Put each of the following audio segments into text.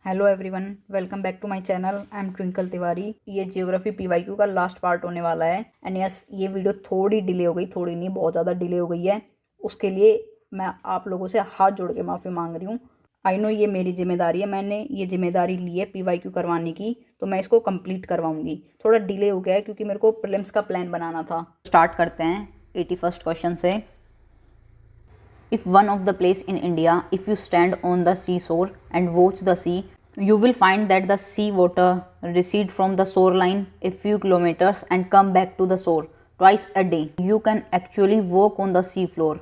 Hello everyone, welcome back to my channel. I am Twinkle Tiwari. ये geography PYQ का last part होने वाला है। एंड यस, ये वीडियो थोड़ी डिले हो गई, थोड़ी नहीं बहुत ज़्यादा डिले हो गई है। उसके लिए मैं आप लोगों से हाथ जोड़ के माफ़ी मांग रही हूँ। आई नो ये मेरी जिम्मेदारी है, मैंने ये जिम्मेदारी ली है पीवाईक्यू करवाने की, तो मैं इसको कंप्लीट करवाऊंगी। थोड़ा डिले हो गया है क्योंकि मेरे को प्रीलिम्स का प्लान बनाना था। स्टार्ट करते हैं 81st क्वेश्चन से। If one of the place in India, if you stand on the seashore and watch the sea, you will find that the sea water recede from the shoreline a few kilometers and come back to the shore twice a day. You can actually walk on the sea floor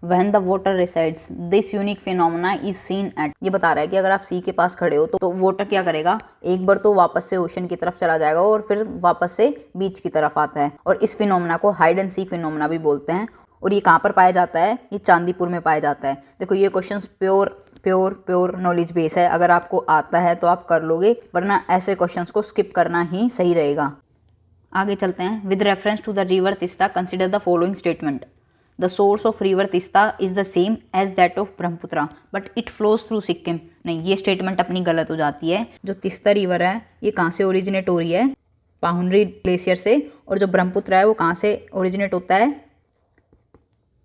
when the water resides. This unique phenomena is seen at। ये बता रहा है कि अगर आप सी के पास खड़े हो तो वाटर क्या करेगा, एक बार तो वापस से ओशन की तरफ चला जाएगा और फिर वापस से बीच की तरफ आता है। और इस फिनोमेना को हाइड एंड सी फिनोमेना भी बोलते हैं। और ये कहाँ पर पाया जाता है? ये चांदीपुर में पाया जाता है। देखो ये क्वेश्चंस प्योर नॉलेज बेस है। अगर आपको आता है तो आप कर लोगे, वरना ऐसे क्वेश्चंस को स्किप करना ही सही रहेगा। आगे चलते हैं। With reference to the river Teesta consider the following statement. The source of river Teesta is the same as that of Brahmaputra but it flows through Sikkim. नहीं, ये स्टेटमेंट अपनी गलत हो जाती है। जो तिस्ता रिवर है ये कहाँ से ओरिजिनेट हो रही है? पाहुनरी ग्लेशियर से। और जो ब्रह्मपुत्रा है वो कहाँ से ओरिजिनेट होता है?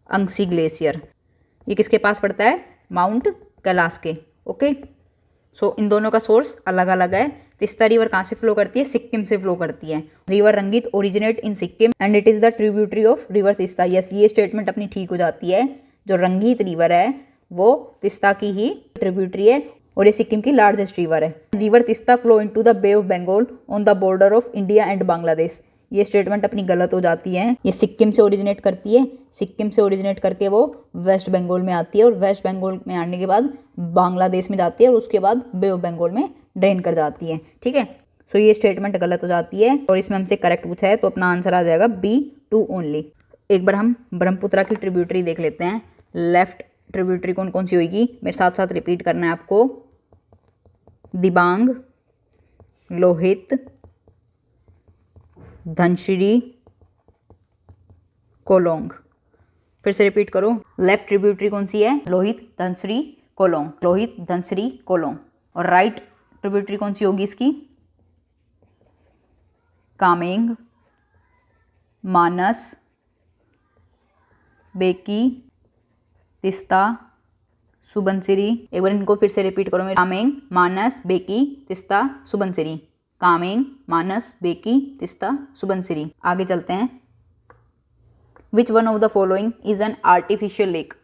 अंगसी ग्लेशियर। ये किसके पास पड़ता है? माउंट कैलाश के। ओके, सो इन दोनों का सोर्स अलग अलग है। तिस्ता रिवर कहाँ से फ्लो करती है? सिक्किम से फ्लो करती है। रिवर रंगीत originate in Sikkim and it is the tributary of river Teesta. Yes, ये स्टेटमेंट अपनी ठीक हो जाती है। जो रंगीत रिवर है वो तिस्ता की ही ट्रिब्यूटरी है और ये सिक्किम की लार्जेस्ट रिवर है। River Teesta flow into the Bay of Bengal on the border of India and Bangladesh. ये स्टेटमेंट अपनी गलत हो जाती है। ये सिक्किम से ओरिजिनेट करती है, सिक्किम से ओरिजिनेट करके वो वेस्ट बंगाल में आती है और वेस्ट बंगाल में आने के बाद बांग्लादेश में जाती है और उसके बाद बे ऑफ बंगाल में ड्रेन कर जाती है। ठीक है, सो ये स्टेटमेंट गलत हो जाती है और इसमें हमसे करेक्ट पूछा है तो अपना आंसर आ जाएगा B2 ओनली। एक बार हम ब्रह्मपुत्रा की ट्रिब्यूटरी देख लेते हैं। लेफ्ट ट्रिब्यूटरी कौन कौन सी होगी? मेरे साथ साथ रिपीट करना है आपको। दिबांग, लोहित, धनश्री, कोलोंग। फिर से रिपीट करो। लेफ्ट ट्रिब्यूटरी कौन सी है? लोहित, धनश्री, कोलोंग। लोहित, धनश्री, कोलोंग। और राइट ट्रिब्यूटरी कौन सी होगी इसकी? कामेंग, मानस, बेकी, तिस्ता, सुबनसिरी। एक बार इनको फिर से रिपीट करो। कामेंग, मानस, बेकी, तिस्ता, सुबनसिरी। कामेंग, मानस, बेकी, तिस्ता, सुबनसिरी। आगे चलते हैं। Which one of the following is an artificial lake.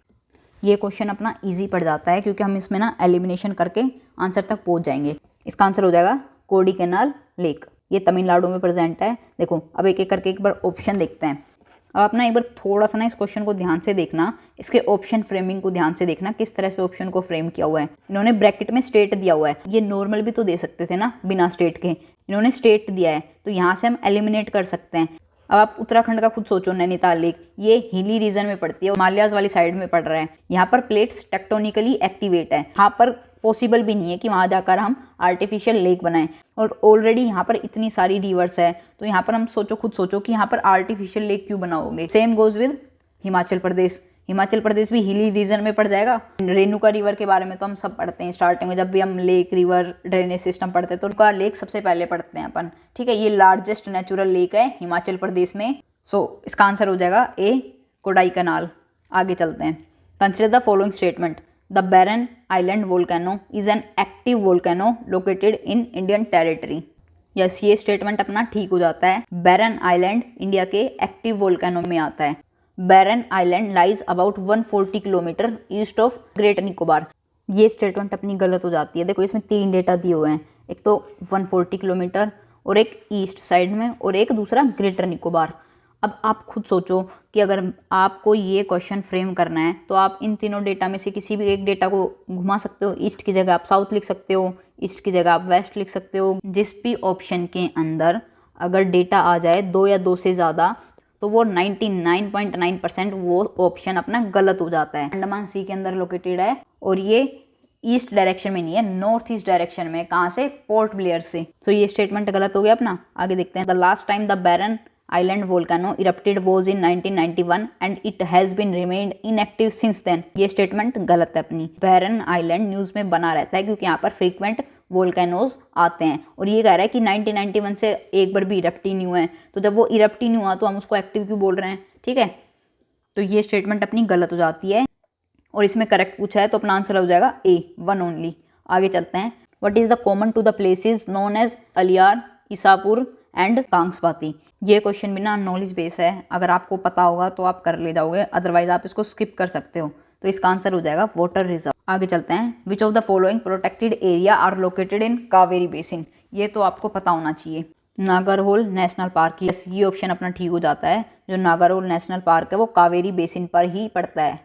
ये क्वेश्चन अपना इजी पड़ जाता है क्योंकि हम इसमें ना एलिमिनेशन करके आंसर तक पहुंच जाएंगे। इसका आंसर हो जाएगा कोडीकनाल लेक। ये तमिलनाडु में प्रेजेंट है। देखो अब एक एक करके एक बार ऑप्शन देखते हैं। अब आप ना एक बार थोड़ा सा ना इस क्वेश्चन को ध्यान से देखना, इसके ऑप्शन फ्रेमिंग को ध्यान से देखना, किस तरह से ऑप्शन को फ्रेम किया हुआ है। इन्होंने ब्रैकेट में स्टेट दिया हुआ है। ये नॉर्मल भी तो दे सकते थे ना बिना स्टेट के, इन्होंने स्टेट दिया है तो यहाँ से हम एलिमिनेट कर सकते हैं। अब आप उत्तराखंड का खुद सोचो, नैनीताल लेक ये हिली रीजन में पड़ती है, हिमालयाज वाली साइड में पड़ रहा है। यहाँ पर प्लेट्स टेक्टोनिकली एक्टिवेट है, यहाँ पर पॉसिबल भी नहीं है कि वहाँ जाकर हम आर्टिफिशियल लेक बनाएं। और ऑलरेडी यहाँ पर इतनी सारी रिवर्स है तो यहाँ पर हम खुद सोचो कि यहाँ पर आर्टिफिशियल लेक क्यों बनाओगे। Same goes with Himachal Pradesh. Himachal Pradesh भी हिली रीजन में पड़ जाएगा। रेणुका रिवर के बारे में तो हम सब पढ़ते हैं स्टार्टिंग में, जब भी हम लेक, रिवर, ड्रेनेज सिस्टम पढ़ते हैं तो उनका लेक सबसे पहले पढ़ते हैं अपन। ठीक है, ये लार्जेस्ट नेचुरल लेक है हिमाचल प्रदेश में। सो इसका आंसर हो जाएगा A, कोडाईकनाल। आगे चलते हैं। Consider the following statement. The Barren Island volcano is an active volcano located in Indian territory. Yes, ये स्टेटमेंट अपना ठीक हो जाता है। बैरन आइलैंड इंडिया के एक्टिव वोल्केनो में आता है। Barren Island lies about 140 kilometre east of Great Nicobar. ये स्टेटमेंट अपनी गलत हो जाती है। देखो इसमें 3 डेटा दिए हुए हैं, एक तो 140 किलोमीटर और एक ईस्ट साइड में और एक दूसरा ग्रेटर निकोबार। अब आप खुद सोचो कि अगर आपको ये क्वेश्चन फ्रेम करना है तो आप इन तीनों डेटा में से किसी भी एक डेटा को घुमा सकते हो। ईस्ट की जगह आप साउथ लिख सकते हो, ईस्ट की जगह आप वेस्ट लिख सकते हो। जिस भी ऑप्शन के अंदर अगर डेटा आ जाए 2 या 2 से ज़्यादा तो वो 99.9% वो ऑप्शन अपना गलत हो जाता है। अंडमान सी के अंदर लोकेटेड है और ये ईस्ट डायरेक्शन में नहीं है, नॉर्थ ईस्ट डायरेक्शन में। कहाँ से? पोर्ट ब्लेयर से। तो ये स्टेटमेंट गलत हो गया अपना। आगे देखते हैं। The last time the Barren Island volcano erupted was in 1991 and it has been remained inactive since then. ये स्टेटमेंट गलत है अपनी। बैरन आइलैंड न्यूज़ में बना रहता है क्योंकि यहाँ पर फ्रीक्वेंट वोल्केनोज आते हैं। और ये कह रहा है कि 1991 से एक बार भी इरप्ट ही नहीं हुआ है, तो जब वो इरप्ट ही नहीं हुआ तो हम उसको एक्टिव क्यों बोल रहे हैं, ठीक है। तो ये स्टेटमेंट अपनी गलत हो जाती है और इसमें करेक्ट पूछा है तो अपना आंसर हो जाएगा ए, वन ओनली। आगे चलते हैं। What is the common to the places known as Aliyar, Isapur and Kangsabati. ये क्वेश्चन भी ना नॉलेज बेस है, अगर आपको पता होगा तो आप कर ले जाओगे, अदरवाइज आप इसको स्किप कर सकते हो। तो इसका आंसर हो जाएगा वाटर रिजर्व। आगे चलते हैं। Which of the following protected area are located in Kaveri basin. ये तो आपको पता होना चाहिए। नागरहोल नेशनल पार्क, यस ये ऑप्शन अपना ठीक हो जाता है। जो नागरहोल नेशनल पार्क है वो कावेरी बेसिन पर ही पड़ता है।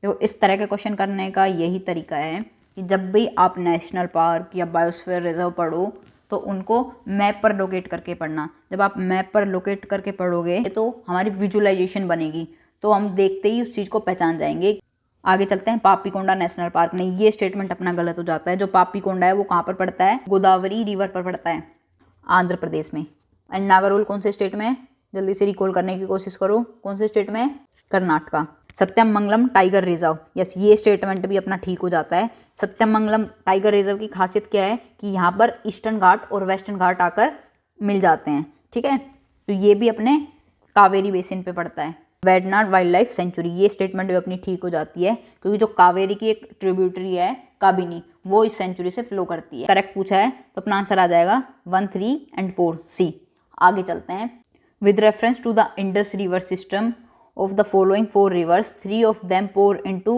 तो इस तरह के क्वेश्चन करने का यही तरीका है कि जब भी आप नेशनल पार्क या बायोस्फीयर रिजर्व पढ़ो तो उनको मैप पर लोकेट करके पढ़ना। जब आप मैप पर लोकेट करके पढ़ोगे तो हमारी विजुअलाइजेशन बनेगी, तो हम देखते ही उस चीज़ को पहचान जाएंगे। आगे चलते हैं। पापीकोंडा नेशनल पार्क, नहीं ये स्टेटमेंट अपना गलत हो जाता है। जो पापीकोंडा है वो कहाँ पर पड़ता है, गोदावरी रिवर पर पड़ता है, आंध्र प्रदेश में। एंड नागरहोल कौन से स्टेट में है, जल्दी से रिकॉल करने की कोशिश करो, कौन से स्टेट में है, Karnataka. Sathyamangalam tiger reserve, yes ये स्टेटमेंट भी अपना ठीक हो जाता है। सत्यमंगलम टाइगर रिजर्व की खासियत क्या है कि यहाँ पर ईस्टर्न घाट और वेस्टर्न घाट आकर मिल जाते हैं, ठीक है। तो ये भी अपने कावेरी बेसिन पे पड़ता है। वेडनाड वाइल्ड लाइफ सेंचुरी, ये स्टेटमेंट भी अपनी ठीक हो जाती है क्योंकि जो कावेरी की एक ट्रिब्यूटरी है काबिनी, वो इस सेंचुरी से फ्लो करती है। करेक्ट पूछा है तो अपना आंसर आ जाएगा 1, 3 एंड 4 सी। आगे चलते हैं। With reference to the Indus river system of the following 4 rivers, 3 of them pour into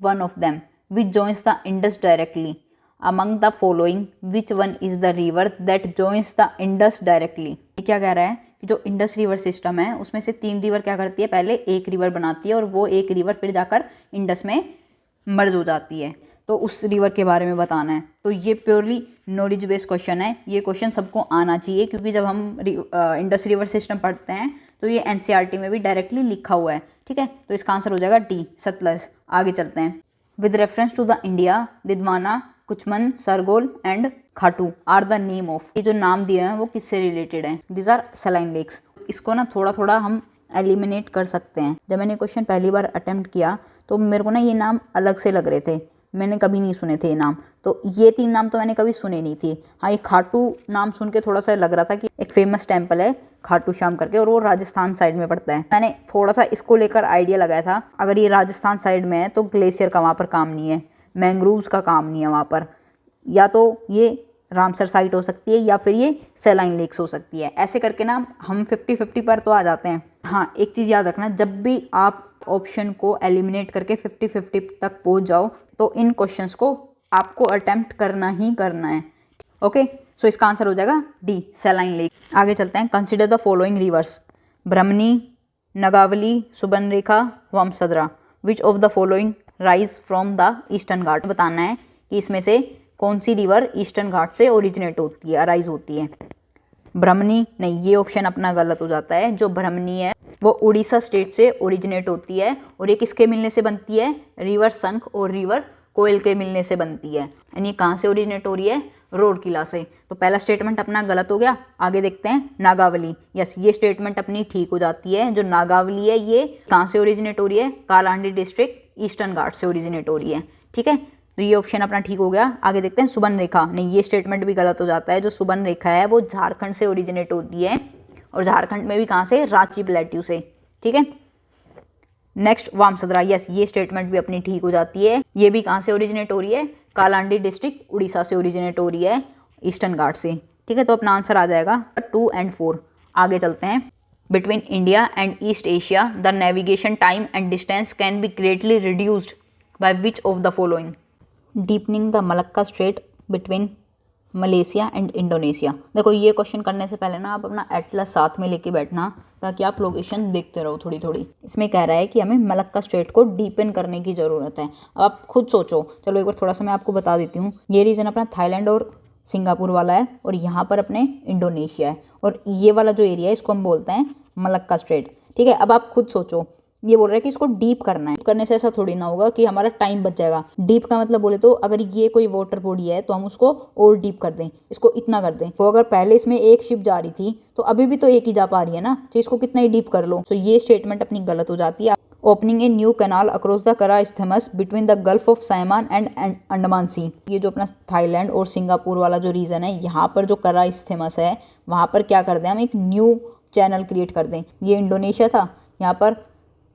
one of them, which joins the Indus directly. Among the following, which one is the river that joins the Indus directly? ये क्या कह रहा है कि जो Indus river system है उसमें से 3 रिवर क्या करती है, पहले एक रिवर बनाती है और वो एक रिवर फिर जाकर इंडस में मर्ज हो जाती है। तो उस रिवर के बारे में बताना है। तो ये प्योरली नॉलेज बेस्ड क्वेश्चन है। ये क्वेश्चन सबको आना चाहिए क्योंकि जब हम इंडस रिवर सिस्टम पढ़ते हैं तो ये एनसीईआरटी में भी डायरेक्टली लिखा हुआ है, ठीक है। तो इसका आंसर हो जाएगा डी, सतलज। आगे चलते हैं। With reference to the India, Didwana, Kuchaman, Sargol and Khatu are the name of. ये जो नाम दिए हैं वो किससे रिलेटेड हैं, दिस आर सलाइन लेक्स। इसको ना थोड़ा थोड़ा हम एलिमिनेट कर सकते हैं। जब मैंने क्वेश्चन पहली बार अटेम्प्ट किया तो मेरे को ना ये नाम अलग से लग रहे थे, मैंने कभी नहीं सुने थे ये नाम। तो ये 3 नाम तो मैंने कभी सुने नहीं थे। हाँ, ये खाटू नाम सुन के थोड़ा सा लग रहा था कि एक फेमस टेम्पल है खाटू श्याम करके और वो राजस्थान साइड में पड़ता है। मैंने थोड़ा सा इसको लेकर आइडिया लगाया था, अगर ये राजस्थान साइड में है तो ग्लेशियर का वहाँ पर काम नहीं है, मैंग्रोव्स का काम नहीं है वहाँ पर, या तो ये रामसर साइट हो सकती है या फिर ये सैलाइन लेक्स हो सकती है। ऐसे करके ना हम 50-50 पर तो आ जाते हैं। हाँ, एक चीज़ याद रखना, जब भी आप ऑप्शन को एलिमिनेट करके 50-50 तक पहुँच जाओ तो इन क्वेश्चंस को आपको अटेम्प्ट करना ही करना है, ओके। सो इसका आंसर हो जाएगा डी, सैलाइन लेक। आगे चलते हैं। Consider the following rivers, Brahmani, Nagavali, Subarnarekha, Vamsadhara. Which of the following rise from the eastern ghat. बताना है कि इसमें से कौन सी रिवर ईस्टर्न घाट से ओरिजिनेट होती है, अराइज होती है। ब्रह्मणी, नहीं ये ऑप्शन अपना गलत हो जाता है। जो ब्रह्मणी है वो उड़ीसा स्टेट से ओरिजिनेट होती है और ये किसके मिलने से बनती है, रिवर शंख और रिवर कोयल के मिलने से बनती है। यानी ये कहाँ से ओरिजिनेट हो रही है, रोडकिला से। तो पहला स्टेटमेंट अपना गलत हो गया। आगे देखते हैं। नागावली, यस ये स्टेटमेंट अपनी ठीक हो जाती है। जो नागावली है ये कहाँ से ओरिजिनेट हो रही है, कालाहांडी डिस्ट्रिक्ट ईस्टर्न घाट से ओरिजिनेट हो रही है, ठीक है। तो ये ऑप्शन अपना ठीक हो गया। आगे देखते हैं। सुबर्णरेखा, नहीं ये स्टेटमेंट भी गलत हो जाता है। जो सुबर्णरेखा है वो झारखंड से ओरिजिनेट होती है और झारखंड में भी कहाँ से, रांची प्लेट्यू से, ठीक है। नेक्स्ट वामसदरा, यस ये स्टेटमेंट भी अपनी ठीक हो जाती है। ये भी कहाँ से ओरिजिनेट हो रही है, कालाहांडी डिस्ट्रिक्ट उड़ीसा से ओरिजिनेट हो रही है, ईस्टर्न घाट से, ठीक है। तो अपना आंसर आ जाएगा 2 and 4। आगे चलते हैं। Between India and east Asia the navigation time and distance can be greatly reduced by which of the following. Deepening the Malacca strait between Malaysia and Indonesia. देखो ये क्वेश्चन करने से पहले ना आप अपना एटलस साथ में लेके बैठना ताकि आप लोकेशन देखते रहो थोड़ी थोड़ी। इसमें कह रहा है कि हमें मलक्का स्ट्रेट को डीपन करने की ज़रूरत है। अब आप खुद सोचो, चलो एक बार थोड़ा सा मैं आपको बता देती हूँ। ये रीजन अपना थाईलैंड और सिंगापुर वाला है और यहाँ पर अपने इंडोनेशिया है और ये वाला जो एरिया है इसको हम बोलते हैं मलक्का स्ट्रेट, ठीक है। अब आप खुद सोचो, ये बोल रहा है कि इसको डीप करना है। करने से ऐसा थोड़ी ना होगा कि हमारा टाइम बच जाएगा। डीप का मतलब बोले तो अगर ये कोई वाटर बॉडी है तो हम उसको और डीप कर दें, इसको इतना कर दें। तो अगर पहले इसमें एक शिप जा रही थी तो अभी भी तो एक ही जा पा रही है ना, तो इसको कितना ही डीप कर लो। तो ये स्टेटमेंट अपनी गलत हो जाती है। Opening a new canal across the Kra isthmus between the gulf of Siam and Andaman sea. ये जो अपना थाईलैंड और सिंगापुर वाला जो रीजन है, यहाँ पर जो करा isthmus है वहाँ पर क्या कर दें हम, एक न्यू चैनल क्रिएट कर दें। ये इंडोनेशिया था, यहाँ पर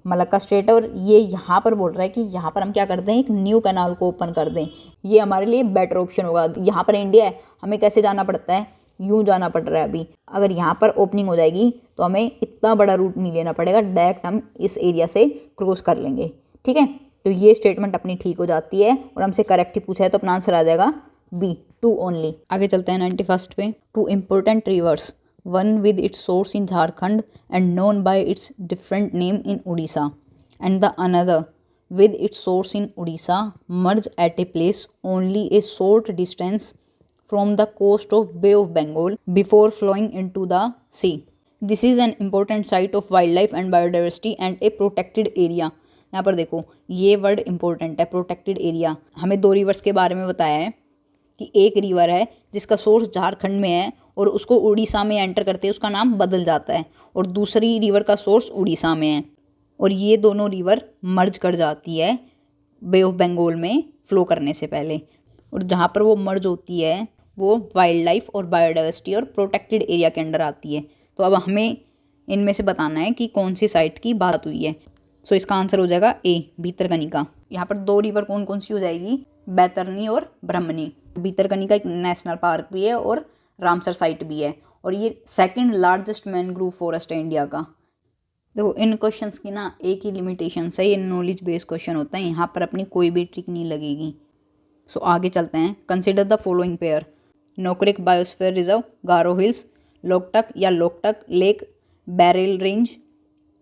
मलक्का स्ट्रेट है, और ये यहाँ पर बोल रहा है कि यहाँ पर हम क्या कर दें, एक न्यू कैनाल को ओपन कर दें। ये हमारे लिए बेटर ऑप्शन होगा। यहाँ पर इंडिया है, हमें कैसे जाना पड़ता है, यूँ जाना पड़ रहा है अभी। अगर यहाँ पर ओपनिंग हो जाएगी तो हमें इतना बड़ा रूट नहीं लेना पड़ेगा, डायरेक्ट हम इस एरिया से क्रॉस कर लेंगे। ठीक है, तो ये स्टेटमेंट अपनी ठीक हो जाती है और हमसे करेक्ट ही पूछा है तो अपना आंसर आ जाएगा बी, 2 ओनली। आगे चलते हैं 91 पे। 2 important reverse, one with its source in Jharkhand and known by its different name in Odisha, and the another with its source in Odisha merge at a place only a short distance from the coast of Bay of Bengal before flowing into the sea. This is an important site of wildlife and biodiversity and a protected area. यहाँ पर देखो ये word important है, protected area. हमें 2 reverse के बारे में बताया है कि एक रिवर है जिसका सोर्स झारखंड में है और उसको उड़ीसा में एंटर करते हैं उसका नाम बदल जाता है, और दूसरी रिवर का सोर्स उड़ीसा में है, और ये दोनों रिवर मर्ज कर जाती है बे ऑफ बंगाल में फ्लो करने से पहले। और जहाँ पर वो मर्ज होती है वो वाइल्ड लाइफ और बायोडाइवर्सिटी और प्रोटेक्टेड एरिया के अंडर आती है। तो अब हमें इनमें से बताना है कि कौन सी साइट की बात हुई है। सो इसका आंसर हो जाएगा ए, भीतरकनिका। यहाँ पर 2 रिवर कौन कौन सी हो जाएगी, बैतरनी और ब्रह्मणी। भीतरकनिका एक नेशनल पार्क भी है और रामसर साइट भी है, और ये 2nd लार्जेस्ट मैनग्रोव फॉरेस्ट है इंडिया का। देखो इन क्वेश्चंस की ना एक ही लिमिटेशन है, ये नॉलेज बेस्ड क्वेश्चन होता है, यहाँ पर अपनी कोई भी ट्रिक नहीं लगेगी। सो आगे चलते हैं। Consider the following pair, Nokrek biosphere reserve, Garo hills, Loktak या Loktak lake, Barail range,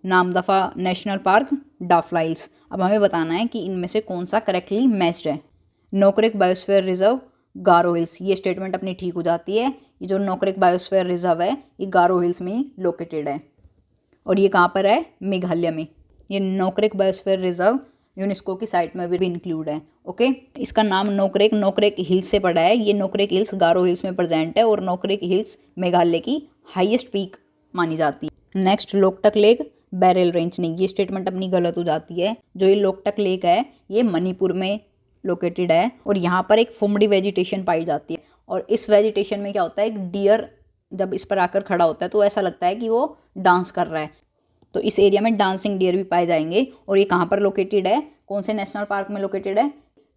Namdapha national park, Dafla hills. अब हमें बताना है कि इनमें से कौन सा करेक्टली मैच्ड है। Nokrek biosphere reserve, Garo hills, ये स्टेटमेंट अपनी ठीक हो जाती है। ये जो नोकरेक बायोस्फीयर रिजर्व है ये गारो हिल्स में ही लोकेटेड है, और ये कहाँ पर है, मेघालय में। ये नोकरेक बायोस्फीयर रिजर्व यूनेस्को की साइट में भी इंक्लूड है। ओके, इसका नाम नोकरेक हिल्स से पड़ा है। ये नोकरेक हिल्स गारो हिल्स में प्रेजेंट है, और नोकरेक हिल्स मेघालय की हाईएस्ट पीक मानी जाती है। Next Loktak lake, Barail range. नहीं, ये स्टेटमेंट अपनी गलत हो जाती है। जो ये लोकटक लेक है ये मणिपुर में लोकेटेड है, और यहाँ पर एक फुमड़ी वेजिटेशन पाई जाती है, और इस वेजिटेशन में क्या होता है, एक डियर जब इस पर आकर खड़ा होता है तो ऐसा लगता है कि वो डांस कर रहा है। तो इस एरिया में डांसिंग डियर भी पाए जाएंगे। और ये कहाँ पर लोकेटेड है, कौन से नेशनल पार्क में लोकेटेड है,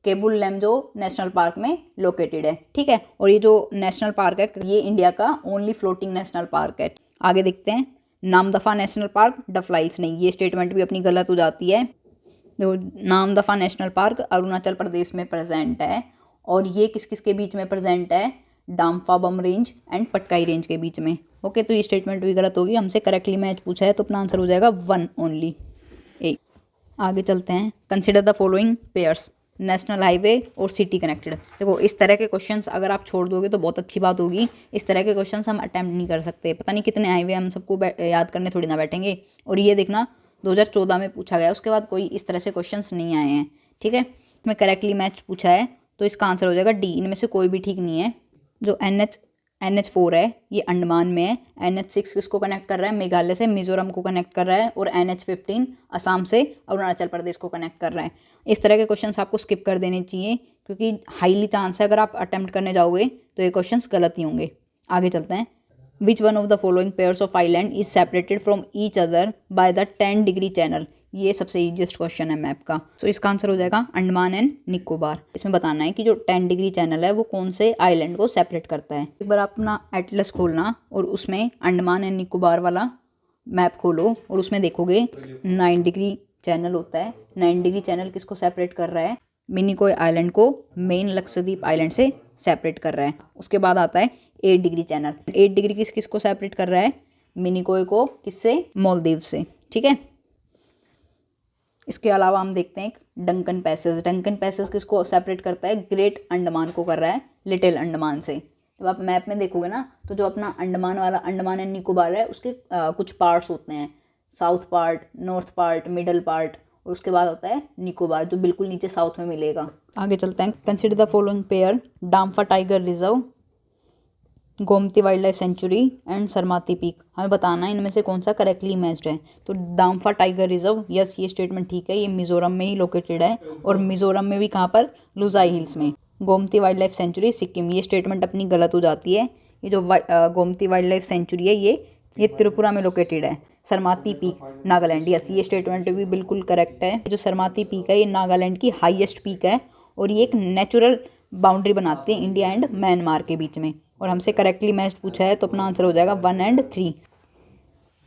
केबुल लैमजो नेशनल पार्क में लोकेटेड है। ठीक है, और ये जो नेशनल पार्क है ये इंडिया का ओनली फ्लोटिंग नेशनल पार्क है। आगे देखते हैं, नामदफा नेशनल पार्क, डफलाइल्स। नहीं, ये स्टेटमेंट भी अपनी गलत हो जाती है। देखो नामदफा नेशनल पार्क अरुणाचल प्रदेश में प्रेजेंट है, और ये किस किस के बीच में प्रेजेंट है, डाम्फाबम रेंज एंड पटकाई रेंज के बीच में। ओके, तो ये स्टेटमेंट भी गलत होगी। हमसे करेक्टली मैच पूछा है तो अपना आंसर हो जाएगा 1 ओनली, ए। आगे चलते हैं। Consider the following pairs, national highway और सिटी कनेक्टेड। देखो इस तरह के क्वेश्चंस अगर आप छोड़ दोगे तो बहुत अच्छी बात होगी। इस तरह के क्वेश्चंस हम अटैम्प्ट नहीं कर सकते, पता नहीं कितने हाईवे हम सबको याद करने थोड़ी ना बैठेंगे। और ये देखना 2014 में पूछा गया, उसके बाद कोई इस तरह से क्वेश्चंस नहीं आए हैं। ठीक है, इसमें करेक्टली मैच पूछा है तो इसका आंसर हो जाएगा डी। इनमें से कोई भी ठीक नहीं है। जो NH4 है ये अंडमान में है। NH6 किसको कनेक्ट कर रहा है, मेघालय से मिजोरम को कनेक्ट कर रहा है, और NH15 असम से अरुणाचल प्रदेश को कनेक्ट कर रहा है। इस तरह के क्वेश्चंस आपको स्किप कर देने चाहिए, क्योंकि हाईली चांस है अगर आप अटेम्प्ट करने जाओगे तो ये क्वेश्चंस गलत ही होंगे। आगे चलते हैं। Which one of the following pairs of island is separated from each other by the 10 degree channel. ये सबसे ईजिएस्ट क्वेश्चन है मैप का। सो इसका आंसर हो जाएगा अंडमान एंड निकोबार। इसमें बताना है कि जो 10 डिग्री चैनल है वो कौन से आइलैंड को सेपरेट करता है। एक बार आप अपना एटलस खोलना और उसमें अंडमान एंड निकोबार वाला मैप खोलो, और उसमें देखोगे 9 डिग्री चैनल होता है। 9 डिग्री चैनल किसको सेपरेट कर रहा है, मिनिकोय आइलैंड को मेन लक्षद्वीप आइलैंड से सेपरेट कर रहा है। उसके बाद आता है 8 डिग्री चैनल। 8 डिग्री किस को सेपरेट कर रहा है, मिनिकोय को किससे, मालदीव से। ठीक है, इसके अलावा हम देखते हैं एक डंकन पैसेज। डंकन पैसेज किसको सेपरेट करता है, ग्रेट अंडमान को कर रहा है लिटिल अंडमान से। जब आप मैप में देखोगे ना तो जो अपना अंडमान वाला अंडमान एंड निकोबार है उसके कुछ पार्ट्स होते हैं, south part, north part, middle part, और उसके बाद होता है निकोबार जो बिल्कुल नीचे साउथ में मिलेगा। आगे चलते हैं। Consider the following pair, Dampa tiger reserve, Gomati wildlife sanctuary and Saramati peak, हमें बताना है इनमें से कौन सा करेक्टली मैच्ड है। तो दाम्फा टाइगर रिजर्व, यस ये स्टेटमेंट ठीक है, ये मिजोरम में ही लोकेटेड है, और मिजोरम में भी कहाँ पर, लुजाई हिल्स में। Gomti wildlife century Sikkim, ये स्टेटमेंट अपनी गलत हो जाती है। ये जो गोमती वाइल्ड लाइफ सेंचुरी है ये त्रिपुरा में लोकेटेड है। सरमाती पीक नागालैंड, यस ये स्टेटमेंट भी बिल्कुल करेक्ट है। जो सरमाती पीक है ये नागालैंड की हाईएस्ट पीक है, और ये एक नेचुरल बाउंड्री बनाती है इंडिया एंड म्यांमार के बीच में। और हमसे करेक्टली मैच्ड पूछा है तो अपना आंसर हो जाएगा 1 और 3।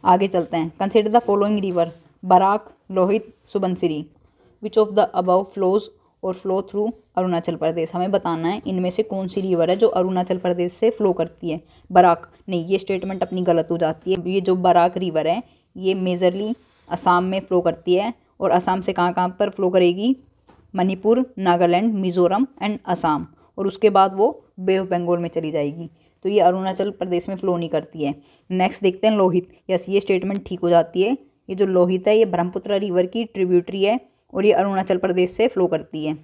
आगे चलते हैं। Consider the following river, Barak, Lohit, Subansiri, which of the above flows or flow through Arunachal Pradesh, हमें बताना है इनमें से कौन सी रिवर है जो अरुणाचल प्रदेश से फ्लो करती है। बराक नहीं, ये स्टेटमेंट अपनी गलत हो जाती है। ये जो बराक रिवर है ये मेजरली असम में फ्लो करती है, और असम से कहाँ कहाँ पर फ्लो करेगी, मणिपुर, नागालैंड, मिजोरम एंड असम, और उसके बाद वो बे ऑफ बंगाल में चली जाएगी। तो ये अरुणाचल प्रदेश में फ्लो नहीं करती है। नेक्स्ट देखते हैं लोहित, यस ये स्टेटमेंट ठीक हो जाती है। ये जो लोहित है ये ब्रह्मपुत्र रिवर की ट्रिब्यूटरी है, और ये अरुणाचल प्रदेश से फ्लो करती है।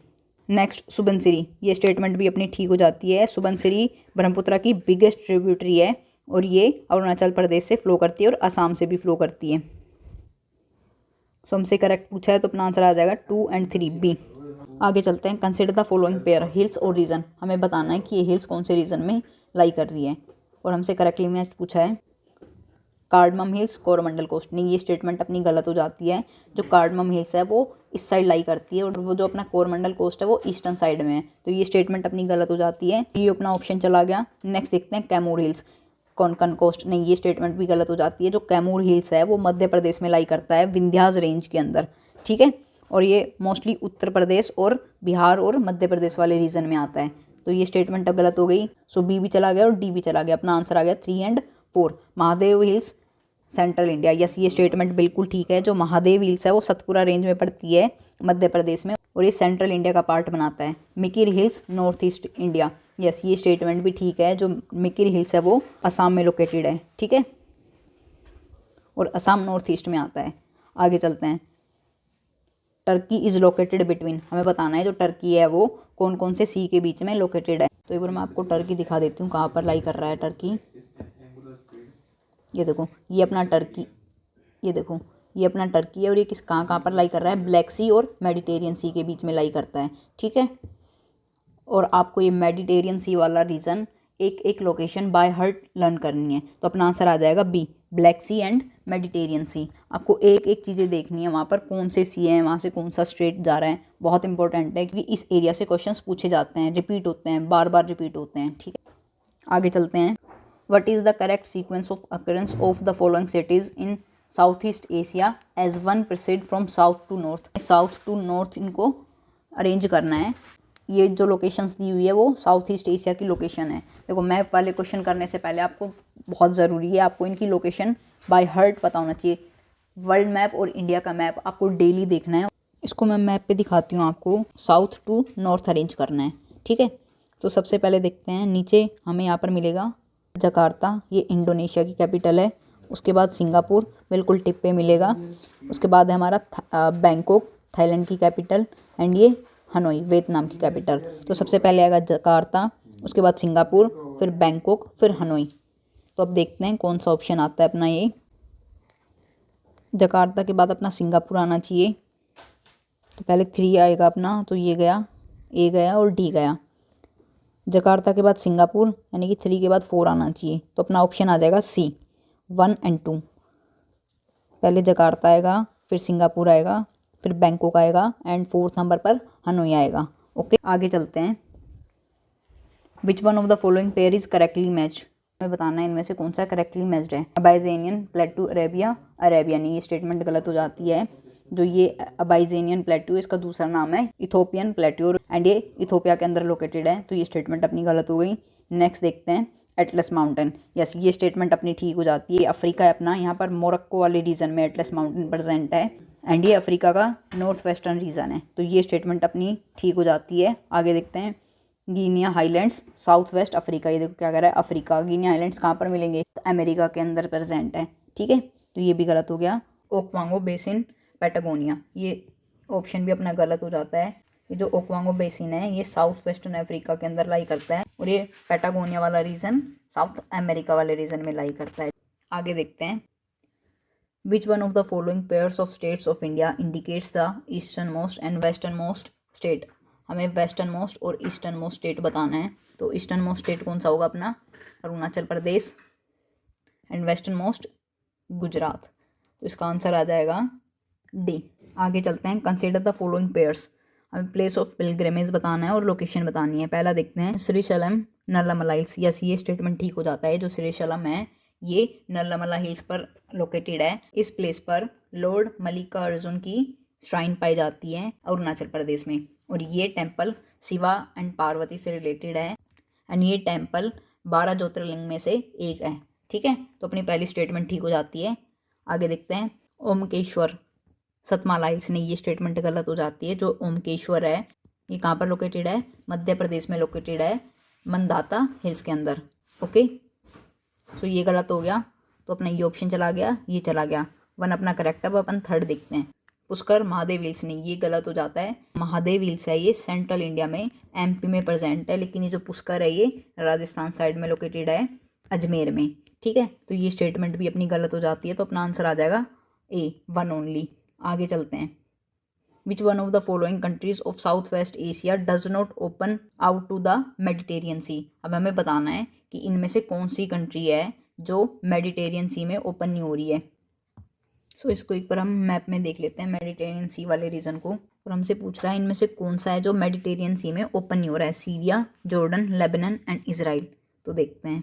नेक्स्ट सुबनसिरी, ये स्टेटमेंट भी अपनी ठीक हो जाती है। सुबनसिरी ब्रह्मपुत्र की बिगेस्ट ट्रिब्यूटरी है, और ये अरुणाचल प्रदेश से फ्लो करती है और असम से भी फ्लो करती है। सो हमसे करेक्ट पूछा है तो अपना आंसर आ जाएगा 2 और 3 बी। आगे चलते हैं। Consider the following pair, hills और रीजन, हमें बताना है कि ये हिल्स कौन से रीजन में लाई कर रही है, और हमसे करेक्टली मैच पूछा है कार्डमम हिल्स, कोरोमंडल कोस्ट। नहीं, ये स्टेटमेंट अपनी गलत हो जाती है। जो कार्डमम हिल्स है वो इस साइड लाई करती है, और वो जो अपना कोरोमंडल कोस्ट है वो ईस्टर्न साइड में है, तो ये स्टेटमेंट अपनी गलत हो जाती है। ये अपना ऑप्शन चला गया। नेक्स्ट देखते हैं कैमूर हिल्स, कोंकण कोस्ट। नहीं, ये स्टेटमेंट भी गलत हो जाती है। जो कैमूर हिल्स है वो मध्य प्रदेश में लाई करता है, विंध्यास रेंज के अंदर, ठीक है, और ये मोस्टली उत्तर प्रदेश और बिहार और मध्य प्रदेश वाले रीजन में आता है। तो ये स्टेटमेंट अब गलत हो गई। सो बी भी चला गया और डी भी चला गया। अपना आंसर आ गया 3 और 4। Mahadev hills, central India, yes ये स्टेटमेंट बिल्कुल ठीक है। जो महादेव हिल्स है वो सतपुरा रेंज में पड़ती है मध्य प्रदेश में, और ये सेंट्रल इंडिया का पार्ट बनाता है। Mikir hills, north east India, yes ये स्टेटमेंट भी ठीक है। जो मिकिर हिल्स है वो असम में लोकेटेड है, ठीक है, और असम नॉर्थ ईस्ट में आता है। आगे चलते हैं। टर्की इज लोकेटेड बिटवीन, हमें बताना है जो टर्की है वो कौन कौन से सी के बीच में लोकेटेड है। तो एक बार मैं आपको टर्की दिखा देती हूँ कहाँ पर लाई कर रहा है टर्की। ये देखो, ये अपना टर्की, ये देखो ये अपना टर्की है, और ये किस कहाँ पर लाई कर रहा है, ब्लैक सी और मेडिटेरियन सी के बीच में लाई करता है, ठीक है। और आपको ये मेडिटेरियन सी वाला रीजन एक एक लोकेशन बाय हार्ट लर्न करनी है। तो अपना आंसर आ जाएगा B, black sea and Mediterranean sea. आपको एक एक चीज़ें देखनी है, वहाँ पर कौन से सी हैं, वहाँ से कौन सा स्ट्रेट जा रहा है, बहुत इंपॉर्टेंट है, क्योंकि इस एरिया से क्वेश्चंस पूछे जाते हैं, रिपीट होते हैं, बार बार रिपीट होते हैं, ठीक है। आगे चलते हैं। What is the correct sequence of occurrence of the following cities in South East Asia as one proceed from south to north. South to north इनको अरेंज करना है। ये जो लोकेशंस दी हुई है वो साउथ ईस्ट एशिया की लोकेशन है। देखो, मैप वाले क्वेश्चन करने से पहले आपको बहुत ज़रूरी है आपको इनकी लोकेशन बाय हार्ट पता होना चाहिए। वर्ल्ड मैप और इंडिया का मैप आपको डेली देखना है। इसको मैं मैप पे दिखाती हूँ आपको। साउथ टू नॉर्थ अरेंज करना है, ठीक है। तो सबसे पहले देखते हैं, नीचे हमें यहाँ पर मिलेगा जकार्ता, ये इंडोनेशिया की कैपिटल है। उसके बाद सिंगापुर बिल्कुल टिप पे मिलेगा। उसके बाद है हमारा बैंकॉक, थाईलैंड की कैपिटल, एंड ये हनोई, वियतनाम की कैपिटल। तो सबसे पहले आएगा जकार्ता, उसके बाद सिंगापुर, फिर बैंकॉक, फिर हनोई। तो अब देखते हैं कौन सा ऑप्शन आता है अपना। ये जकार्ता के बाद अपना सिंगापुर आना चाहिए। तो पहले 3 आएगा अपना, तो ये गया, ए गया और डी गया। जकार्ता के बाद सिंगापुर, यानी कि 3 के बाद 4 आना चाहिए। तो अपना ऑप्शन आ जाएगा सी, 1 और 2। पहले जकार्ता आएगा, फिर सिंगापुर आएगा, फिर बैंकॉक आएगा, एंड 4th नंबर पर हनोई आएगा। ओके, आगे चलते हैं। Which one of the following pair is correctly matched, हमें बताना है इनमें से कौन सा करेक्टली मैच्ड है। अबाइजेनियन प्लेटू अरेबिया, अरेबिया नहीं, ये स्टेटमेंट गलत हो जाती है। जो ये अबाइजेनियन प्लेटू, इसका दूसरा नाम है इथोपियन प्लेटू, एंड ये इथोपिया के अंदर लोकेटेड है। तो ये स्टेटमेंट अपनी गलत हो गई। नेक्स्ट देखते हैं एटलस माउंटेन, यस ये स्टेटमेंट अपनी ठीक हो जाती है। अफ्रीका है अपना, यहाँ पर मोरक्को वाले रीजन में एटलस माउंटेन प्रेजेंट है, एंड ये अफ्रीका का नॉर्थ वेस्टर्न रीजन है। तो ये स्टेटमेंट अपनी ठीक हो जाती है। आगे देखते हैं Guinea highlands, south west Africa, ये देखो क्या कह रहा है, अफ्रीका। गिनिया हाईलैंड्स कहाँ पर मिलेंगे, तो अमेरिका के अंदर प्रेजेंट है, ठीक है। तो ये भी गलत हो गया। ओकवांगो बेसिन, पैटागोनिया, ये ऑप्शन भी अपना गलत हो जाता है। ये जो ओकवांगो बेसिन है ये साउथ वेस्टर्न अफ्रीका के अंदर लाई करता है। और ये पैटागोनिया वाला रीजन साउथ अमेरिका वाले रीजन में लाई करता है। आगे देखते हैं, which one of the following pairs of states of India indicates the eastern most and western most state. हमें वेस्टर्न मोस्ट और ईस्टर्न मोस्ट स्टेट बताना है। तो ईस्टर्न मोस्ट स्टेट कौन सा होगा अपना, Arunachal Pradesh, and western most Gujarat. तो इसका आंसर आ जाएगा डी। आगे चलते हैं, कंसीडर द फॉलोइंग पेयर्स। हमें प्लेस ऑफ पिलग्रिमेज बताना है और लोकेशन बतानी है। पहला देखते हैं, श्रीशैलम नल्लामला हिल्स। यस, ये स्टेटमेंट ठीक हो जाता है। जो श्रीशैलम है ये नल्लामला हिल्स पर लोकेटेड है। इस प्लेस पर लॉर्ड मल्लिकार्जुन की श्राइन पाई जाती है अरुणाचल प्रदेश में, और ये टेम्पल शिवा एंड पार्वती से रिलेटेड है, एंड ये टेम्पल 12 ज्योतिर्लिंग में से एक है। ठीक है, तो अपनी पहली स्टेटमेंट ठीक हो जाती है। आगे देखते हैं, ओमकेश्वर सतमाला हिल्स नहीं, ये स्टेटमेंट गलत हो जाती है। जो ओमकेश्वर है ये कहाँ पर लोकेटेड है, मध्य प्रदेश में लोकेटेड है, मंदाता हिल्स के अंदर। ओके, सो ये गलत हो गया, तो अपना ये ऑप्शन चला गया, ये चला गया। वन अपना करेक्ट है। अब अपन थर्ड देखते हैं, पुष्कर महादेव हिल्स नहीं, ये गलत हो जाता है। महादेव हिल्स है ये सेंट्रल इंडिया में एमपी में प्रेजेंट है, लेकिन ये जो पुष्कर है ये राजस्थान साइड में लोकेटेड है, अजमेर में। ठीक है, तो ये स्टेटमेंट भी अपनी गलत हो जाती है। तो अपना आंसर आ जाएगा ए, वन ओनली। आगे चलते हैं, which one of the following countries of south west Asia does not open out to the Mediterranean sea. अब हमें बताना है कि इनमें से कौन सी कंट्री है जो मेडिटेरियन सी में ओपन नहीं हो रही है। सो इसको एक बार हम मैप में देख लेते हैं, मेडिटेरियन सी वाले रीजन को, और हमसे पूछ रहा है इनमें से कौन सा है जो मेडिटेरियन सी में ओपन नहीं हो रहा है। Syria, Jordan, Lebanon and Israel. तो देखते हैं,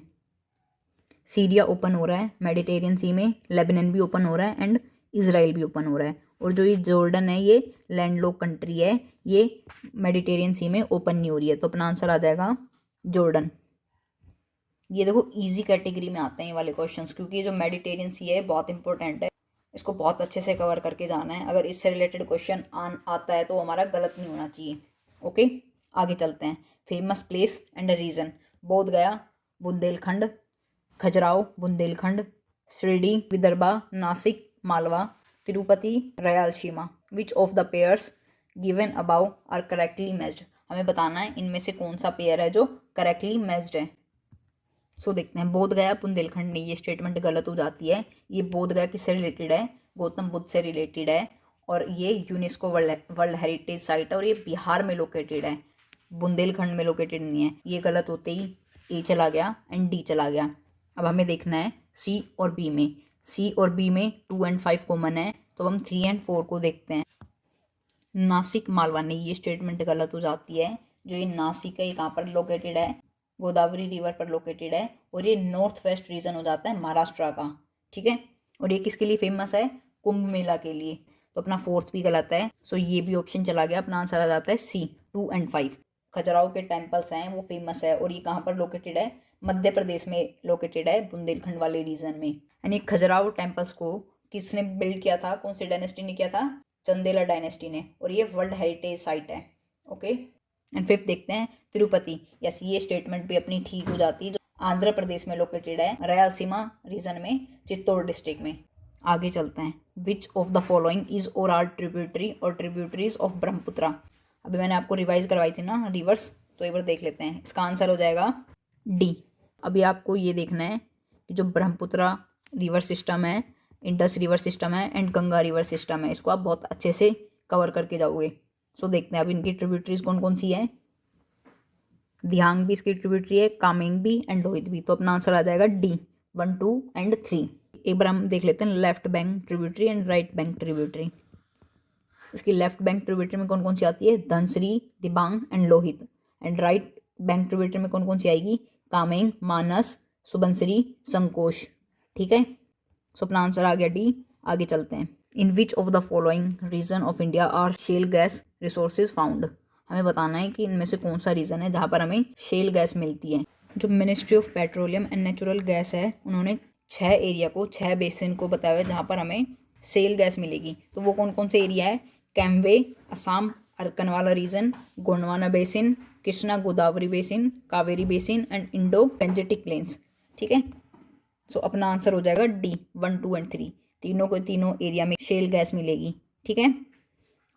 सीरिया ओपन हो रहा है मेडिटेरियन सी में, लेबनान भी ओपन हो रहा है, एंड इजराइल भी ओपन हो रहा है। और जो ये जॉर्डन है ये लैंडलॉक कंट्री है, ये मेडिटेरियन सी में ओपन नहीं हो रही है। तो अपना आंसर आ जाएगा जॉर्डन। ये देखो इजी कैटेगरी में आते हैं ये वाले क्वेश्चंस, क्योंकि ये जो मेडिटेरियन सी है बहुत इंपॉर्टेंट है, इसको बहुत अच्छे से कवर करके जाना है। अगर इससे रिलेटेड क्वेश्चन आता है तो हमारा गलत नहीं होना चाहिए। ओके, आगे चलते हैं, famous place and region. Bodh Gaya, Bundelkhand, Khajuraho Bundelkhand, Shirdi Vidarbha, Nashik Malwa, Tirupati Rayalaseema. Which of the pairs given above are correctly matched. हमें बताना है इनमें से कौन सा पेयर है जो करेक्टली मैच्ड है। सो देखते हैं, बोध गया बुंदेलखंड नहीं, ये स्टेटमेंट गलत हो जाती है। ये बोध गया किससे रिलेटेड है, गौतम बुद्ध से रिलेटेड है, और ये यूनेस्को वर्ल्ड हेरिटेज साइट है, और ये बिहार में लोकेटेड है, बुंदेलखंड में लोकेटेड नहीं है। ये गलत होते ही ए चला गया एंड डी चला गया। अब हमें देखना है सी और बी में। सी और बी में 2 और 5 कॉमन है, तो हम 3 और 4 को देखते हैं। नासिक मालवा नहीं, ये स्टेटमेंट गलत हो जाती है। जो ये नासिक है ये कहाँ पर लोकेटेड है, गोदावरी रिवर पर लोकेटेड है, और ये नॉर्थ वेस्ट रीजन हो जाता है महाराष्ट्र का। ठीक है, और ये किसके लिए फेमस है, कुंभ मेला के लिए। तो अपना फोर्थ भी गलत है, सो ये भी ऑप्शन चला गया। अपना आंसर आ जाता है सी, 2 और 5। खजुराहो के टेम्पल्स हैं वो फेमस है, और ये कहाँ पर लोकेटेड है, मध्य प्रदेश में लोकेटेड है, बुंदेलखंड वाले रीजन में। यानी खजुराहो टेम्पल्स को किसने बिल्ड किया था, कौन सी डायनेस्टी ने किया था, चंदेला डायनेस्टी ने, और ये वर्ल्ड हेरिटेज साइट है। ओके, एंड फिफ्थ देखते हैं, तिरुपति। यस, ये स्टेटमेंट भी अपनी ठीक हो जाती है, जो आंध्र प्रदेश में लोकेटेड है, रायलसीमा रीजन में, चित्तौड़ डिस्ट्रिक्ट में। आगे चलते हैं, which of the following is और आर ट्रिब्यूटरी और ट्रिब्यूटरीज ऑफ ब्रह्मपुत्रा। अभी मैंने आपको रिवाइज करवाई थी ना रिवर्स, तो एक बार देख लेते हैं। इसका आंसर हो जाएगा डी। अभी आपको ये देखना है कि जो ब्रह्मपुत्रा रिवर सिस्टम है, इंडस रिवर सिस्टम है, एंड गंगा रिवर सिस्टम है, इसको आप बहुत अच्छे से कवर करके जाओगे। सो देखते हैं अब इनकी ट्रिब्यूटरीज कौन कौन सी है। दिहांग भी इसकी ट्रिब्यूटरी है, कामेंग भी, एंड लोहित भी। तो अपना आंसर आ जाएगा डी, 1, 2 एंड 3। एक बार हम देख लेते हैं left bank tributary and right bank tributary. इसकी लेफ्ट बैंक ट्रिब्यूटरी में कौन कौन सी आती है, Dhanashree, Dibang and Lohit. And right bank tributary में कौन कौन सी आएगी, कामेंग, मानस, सुबनसिरी, संकोश। ठीक है, सो अपना आंसर आ गया डी। आगे चलते हैं, in which of the following region of India are shale gas resources found. हमें बताना है कि इनमें से कौन सा रीजन है जहाँ पर हमें शेल गैस मिलती है। जो ministry of petroleum and natural gas है, उन्होंने 6 एरिया को, 6 बेसिन को बताया है जहाँ पर हमें शेल गैस मिलेगी। तो वो कौन कौन से एरिया है, कैम्वे, असम, अरकनवाला region, Gondwana basin, Krishna Godavari basin, Kaveri basin, and Indo Gangetic plains. ठीक है, सो अपना आंसर हो जाएगा डी, 1, 2 एंड 3। तीनों को तीनों एरिया में शेल गैस मिलेगी। ठीक है,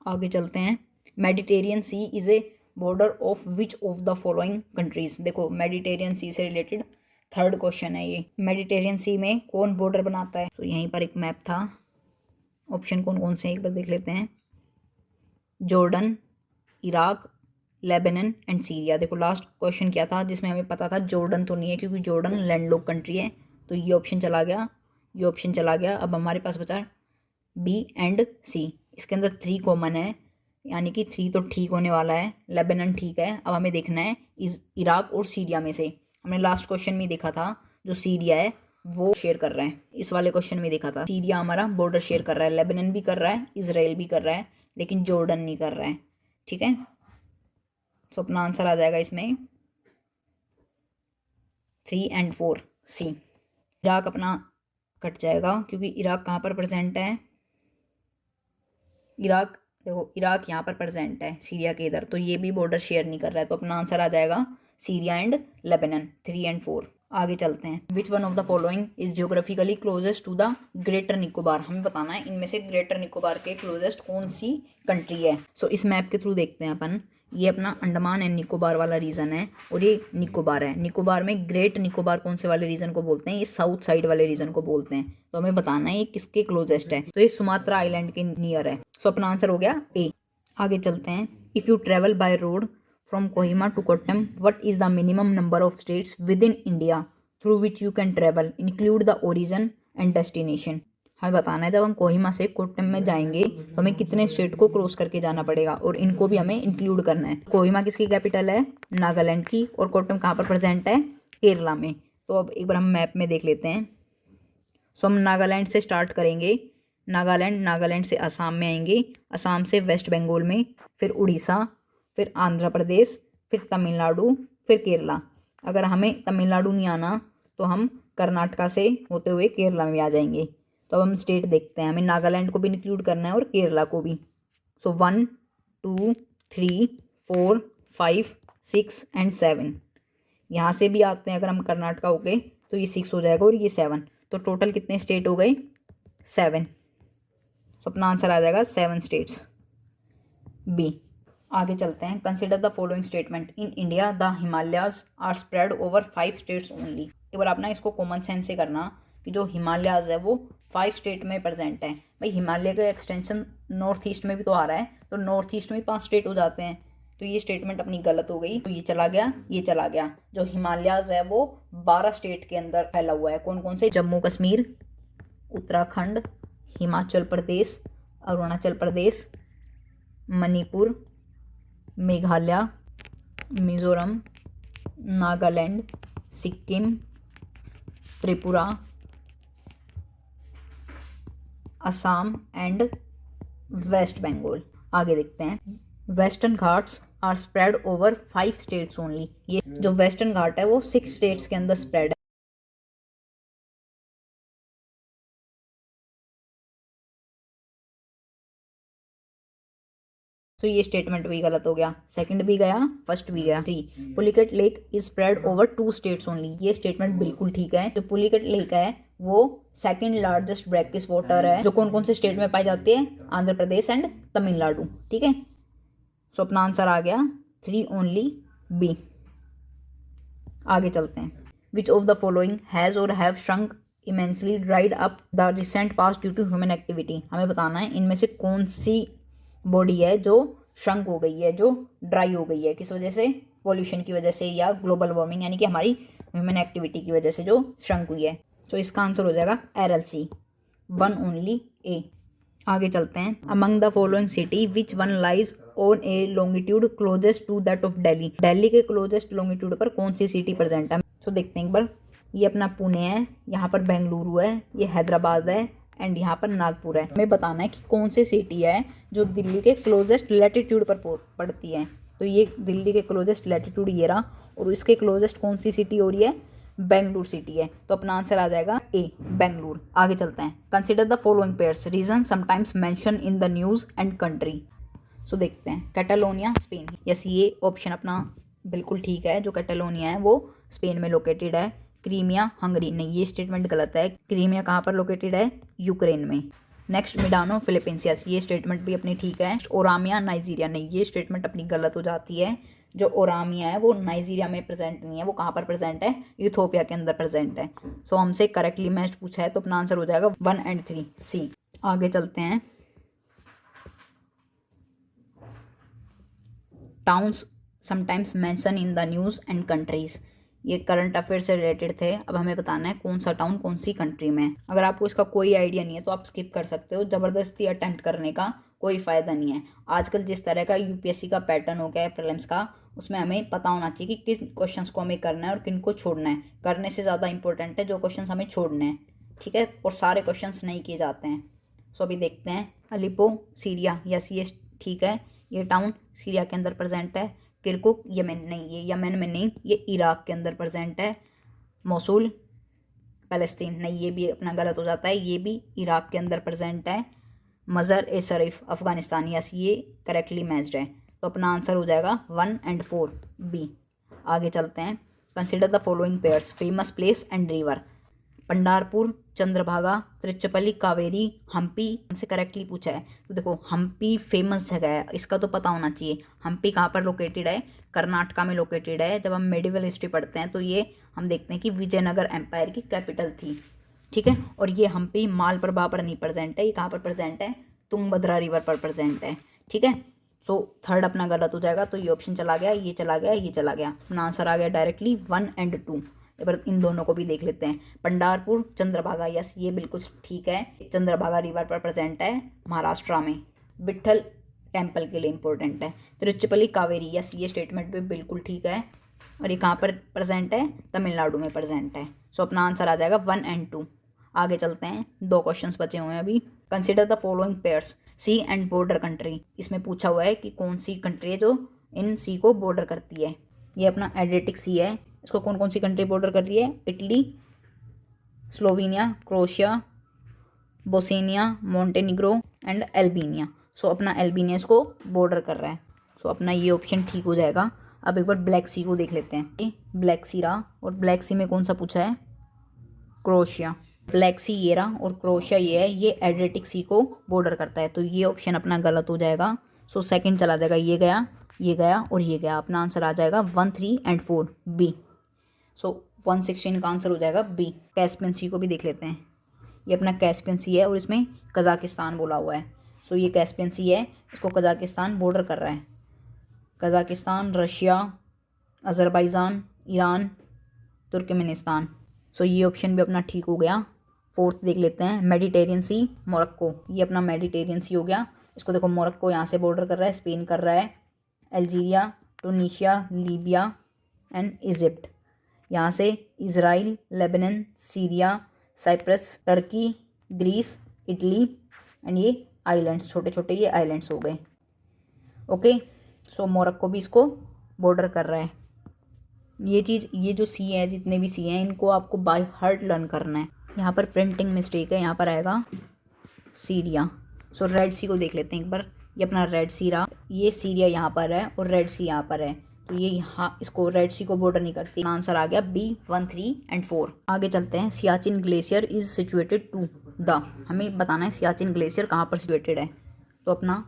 आगे चलते हैं, Mediterranean sea is a border of which of the following countries. देखो मेडिटेरियन सी से रिलेटेड थर्ड क्वेश्चन है ये। मेडिटेरियन सी में कौन बॉर्डर बनाता है? तो यहीं पर एक मैप था, ऑप्शन कौन कौन से एक बार देख लेते हैं। Jordan, Iraq, Lebanon and Syria. देखो लास्ट क्वेश्चन क्या था जिसमें हमें पता था जॉर्डन तो नहीं है क्योंकि जॉर्डन लैंडलॉक कंट्री है, तो ये ऑप्शन चला गया, ये ऑप्शन चला गया। अब हमारे पास बचा बी एंड सी। इसके अंदर 3 कॉमन है, यानी कि 3 तो ठीक होने वाला है। लेबनान ठीक है। अब हमें देखना है इराक और सीरिया में से। हमने लास्ट क्वेश्चन में देखा था जो सीरिया है वो शेयर कर रहा है, इस वाले क्वेश्चन में देखा था सीरिया हमारा बॉर्डर शेयर कर रहा है, लेबनान भी कर रहा है, इजराइल भी कर रहा है, लेकिन जॉर्डन नहीं कर रहा है। ठीक है, तो अपना आंसर आ जाएगा इसमें 3 एंड 4 सी। इराक अपना कट जाएगा क्योंकि इराक कहाँ पर प्रेजेंट है? इराक, देखो इराक यहाँ पर प्रेजेंट है सीरिया के इधर, तो ये भी बॉर्डर शेयर नहीं कर रहा है, तो अपना आंसर आ जाएगा सीरिया एंड लेबनान 3 एंड 4। आगे चलते हैं। Which one of the following is geographically closest to the greater Nicobar. हमें बताना है इनमें से ग्रेटर निकोबार के क्लोजेस्ट कौन सी कंट्री है। सो इस मैप के थ्रू देखते हैं अपन। ये अपना अंडमान एंड निकोबार वाला रीजन है और ये निकोबार है। निकोबार में ग्रेट निकोबार कौन से वाले रीजन को बोलते हैं? ये साउथ साइड वाले रीजन को बोलते हैं। तो हमें बताना है ये किसके क्लोजेस्ट है, तो ये सुमात्रा आइलैंड के नियर है। सो अपना आंसर हो गया ए। आगे चलते हैं। If you travel by road from Kohima to Kottayam, what is the minimum number of states within India through which you can travel, include the origin and destination. हमें बताना है जब हम कोहिमा से कोट्टम में जाएंगे तो हमें कितने स्टेट को क्रॉस करके जाना पड़ेगा और इनको भी हमें इंक्लूड करना है। कोहिमा किसकी कैपिटल है? नागालैंड की। और कोट्टम कहाँ पर प्रेजेंट है? केरला में। तो अब एक बार हम मैप में देख लेते हैं। सो हम नागालैंड से स्टार्ट करेंगे। नागालैंड से असम में आएंगे, असम से वेस्ट बंगाल में, फिर उड़ीसा, फिर आंध्र प्रदेश, फिर तमिलनाडु, फिर केरला। अगर हमें तमिलनाडु नहीं आना तो हम कर्नाटका से होते हुए केरला में आ जाएंगे। तो अब हम स्टेट देखते हैं, हमें नागालैंड को भी इंक्लूड करना है और केरला को भी। सो 1 2 3 4 5 6 एंड 7। यहाँ से भी आते हैं अगर हम कर्नाटका हो गए तो ये 6 हो जाएगा और ये 7। तो टोटल कितने स्टेट हो गए? 7। तो अपना आंसर आ जाएगा 7 स्टेट्स बी। आगे चलते हैं। Consider the following statement. In India the Himalayas are spread over 5 states only. एक बार अपना इसको कॉमन सेंस से करना कि जो हिमालयाज है वो 5 स्टेट में प्रेजेंट है। भाई हिमालय का एक्सटेंशन नॉर्थ ईस्ट में भी तो आ रहा है, तो नॉर्थ ईस्ट में 5 स्टेट हो जाते हैं। तो ये स्टेटमेंट अपनी गलत हो गई, तो ये चला गया, ये चला गया। जो हिमालयाज है वो 12 स्टेट के अंदर फैला हुआ है। कौन कौन से? Jammu Kashmir, Uttarakhand, Himachal Pradesh, Arunachal Pradesh, Manipur, Meghalaya, Mizoram, Nagaland, Sikkim, Tripura, Assam and West Bengal. आगे देखते हैं। Western Ghats are spread over 5 states only. ये जो वेस्टर्न घाट है वो 6 स्टेट्स के अंदर स्प्रेड है। तो ये स्टेटमेंट भी गलत हो गया। सेकंड भी गया, फर्स्ट भी गया। 3 Pulicat lake is spread over 2 states only. ये स्टेटमेंट बिल्कुल ठीक है। जो पुलिकेट लेक है वो सेकंड लार्जेस्ट ब्रैकिश वाटर है जो कौन कौन से स्टेट में पाई जाती है? आंध्र प्रदेश एंड तमिलनाडु। ठीक है, सो अपना आंसर आ गया 3 ओनली बी। आगे चलते हैं। Which of the following has और have shrunk immensely dried up the recent past due to human activity. हमें बताना है इनमें से कौन सी बॉडी है जो श्रंक हो गई है, जो ड्राई हो गई है, किस वजह से? पॉल्यूशन की वजह से या ग्लोबल वार्मिंग यानी कि हमारी ह्यूमन एक्टिविटी की वजह से जो श्रंक हुई है। तो इसका आंसर हो जाएगा RLC 1 ओनली ए। आगे चलते हैं। Among the following city which one lies on a longitude closest to that of Delhi. Delhi के क्लोजेस्ट लॉन्गिट्यूड पर कौन सी सिटी प्रेजेंट है? तो देखते हैं एक बार। ये अपना पुणे है, यहाँ पर बेंगलुरु है, ये हैदराबाद है एंड यहाँ पर नागपुर है। हमें बताना है कि कौन सी सिटी है जो दिल्ली के क्लोजेस्ट लैटिट्यूड पर पड़ती है। तो ये दिल्ली के क्लोजेस्ट लैटिट्यूड ये रहा और इसके क्लोजेस्ट कौन सी सिटी हो रही है? बेंगलुरु सिटी है। तो अपना आंसर आ जाएगा ए, बेंगलुरु। आगे चलते हैं। Consider the following pairs region sometimes mention in the news and country. So देखते हैं। Catalonia Spain. यस, ये ऑप्शन अपना बिल्कुल ठीक है। जो कैटालोनिया है वो स्पेन में लोकेटेड है। क्रीमिया हंगरी, नहीं ये स्टेटमेंट गलत है। क्रीमिया कहाँ पर लोकेटेड है? यूक्रेन में। नेक्स्ट मिडानो फिलीपींसियस, ये स्टेटमेंट भी अपनी ठीक है। ओरामिया नाइजीरिया, नहीं ये स्टेटमेंट अपनी गलत हो जाती है। जो ओरामिया है वो नाइजीरिया में प्रेजेंट नहीं है, वो कहाँ पर प्रेजेंट है, इथोपिया के अंदर प्रेजेंट है। सो हमसे करेक्टली मैच्ड पूछा है तो अपना आंसर हो जाएगा 1 और 3 सी। आगे चलते हैं। Towns sometimes mention in the news and countries, ये करंट अफेयर से रिलेटेड थे। अब हमें बताना है कौन सा टाउन कौन सी कंट्री में है। अगर आपको इसका कोई आइडिया नहीं है तो आप स्किप कर सकते हो, ज़बरदस्ती अटेम्प्ट करने का कोई फ़ायदा नहीं है। आजकल जिस तरह का यूपीएससी का पैटर्न हो गया है प्रीलिम्स का, उसमें हमें पता होना चाहिए कि किन क्वेश्चंस को हमें करना है और किन को छोड़ना है। करने से ज़्यादा इंपॉर्टेंट है जो क्वेश्चंस हमें छोड़ने हैं, ठीक है, और सारे क्वेश्चंस नहीं किए जाते हैं। सो अभी देखते हैं। अलीपो सीरिया, यस ये ठीक है, ये टाउन सीरिया के अंदर प्रेजेंट है। किरकुक यमन, नहीं ये यमन में नहीं, ये इराक के अंदर प्रेजेंट है। मोसुल पैलेस्तीन, नहीं ये भी अपना गलत हो जाता है, ये भी इराक के अंदर प्रेजेंट है। मज़र ए शरीफ अफ़गानिस्तान, यस ये करेक्टली मैच्ड है। तो अपना आंसर हो जाएगा 1 और 4 बी। आगे चलते हैं। Consider the following pairs, famous place and river. Pandharpur, Chandrabhaga, Tiruchirappalli, Kaveri, Hampi हमसे करेक्टली पूछा है। तो देखो हम्पी फेमस जगह है, इसका तो पता होना चाहिए। हम्पी कहाँ पर लोकेटेड है, कर्नाटका में लोकेटेड है। जब हम मेडिवल हिस्ट्री पढ़ते हैं तो ये हम देखते हैं कि विजयनगर एम्पायर की कैपिटल थी, ठीक है। और ये हम्पी माल प्रभा पर नहीं प्रेजेंट है, ये कहाँ पर प्रेजेंट है, तुंगभद्रा रिवर पर प्रेजेंट है, ठीक है। सो थर्ड अपना गलत हो जाएगा, तो ये ऑप्शन चला गया, ये चला गया, ये चला गया। अपना आंसर आ गया डायरेक्टली 1 और 2। एक बार इन दोनों को भी देख लेते हैं। पंडारपुर, चंद्रभागा, यस ये बिल्कुल ठीक है, चंद्रभागा रिवर पर प्रेजेंट है महाराष्ट्र में, विट्ठल टेम्पल के लिए इंपॉर्टेंट है। तिरुचिपल्ली, कावेरी, यस ये स्टेटमेंट भी बिल्कुल ठीक है, और ये कहाँ पर प्रेजेंट है, तमिलनाडु में प्रेजेंट है। सो अपना आंसर आ जाएगा 1 और 2। आगे चलते हैं, 2 क्वेश्चंस बचे हुए हैं अभी। Consider the following pairs, sea and border country. इसमें पूछा हुआ है कि कौन सी कंट्री है जो इन सी को बॉर्डर करती है। ये अपना एड्रियाटिक सी है, इसको कौन कौन सी कंट्री बॉर्डर कर रही है, Italy, Slovenia, Croatia, Bosnia, Montenegro and Albania. So अपना अल्बानिया इसको बॉर्डर कर रहा है। सो अपना ये ऑप्शन ठीक हो जाएगा। अब एक बार ब्लैक सी को देख लेते हैं। ये ब्लैक सी रहा, और ब्लैक सी में कौन सा पूछा है, क्रोएशिया। ब्लैक सी ये रहा और क्रोएशिया ये है, ये एड्रियाटिक सी को बॉर्डर करता है, तो ये ऑप्शन अपना गलत हो जाएगा। सो सेकंड चला जाएगा, ये गया, ये गया और ये गया। अपना आंसर आ जाएगा 1, 3 और 4 बी। सो 116 का आंसर हो जाएगा बी। कैस्पियन सी को भी देख लेते हैं। ये अपना कैस्पियन सी है और इसमें कजाकिस्तान बोला हुआ है। सो ये कैस्पियन सी है, इसको कजाकिस्तान बॉर्डर कर रहा है। Kazakhstan, Russia, Azerbaijan, Iran, Turkmenistan. So ये ऑप्शन भी अपना ठीक हो गया। फोर्थ देख लेते हैं, मेडिटेरियन सी, मोरक्को, ये अपना मेडिटेरियन सी हो गया। इसको देखो मोरक्को यहाँ से बॉर्डर कर रहा है, स्पेन कर रहा है, Algeria, Tunisia, Libya and Egypt. यहाँ से Israel, Lebanon, Syria, Cyprus, Turkey, Greece, Italy and ये आइलैंड्स, छोटे छोटे ये आइलैंड्स हो गए। ओके, सो मोरक्को भी इसको बॉर्डर कर रहा है। ये चीज़, ये जो सी है, जितने भी सी हैं, इनको आपको बाय हार्ट लर्न करना है। यहाँ पर प्रिंटिंग मिस्टेक है, यहाँ पर आएगा सीरिया। सो रेड सी को देख लेते हैं एक बार। ये अपना रेड सी रहा, ये सीरिया यहाँ पर है और रेड सी यहाँ पर है, तो ये यहाँ इसको रेड सी को बॉर्डर नहीं करती। आंसर आ गया बी 1, 3 और 4। आगे चलते हैं। Siachen glacier is situated to the, हमें बताना है सियाचिन ग्लेशियर कहाँ पर सिचुएटेड है। तो अपना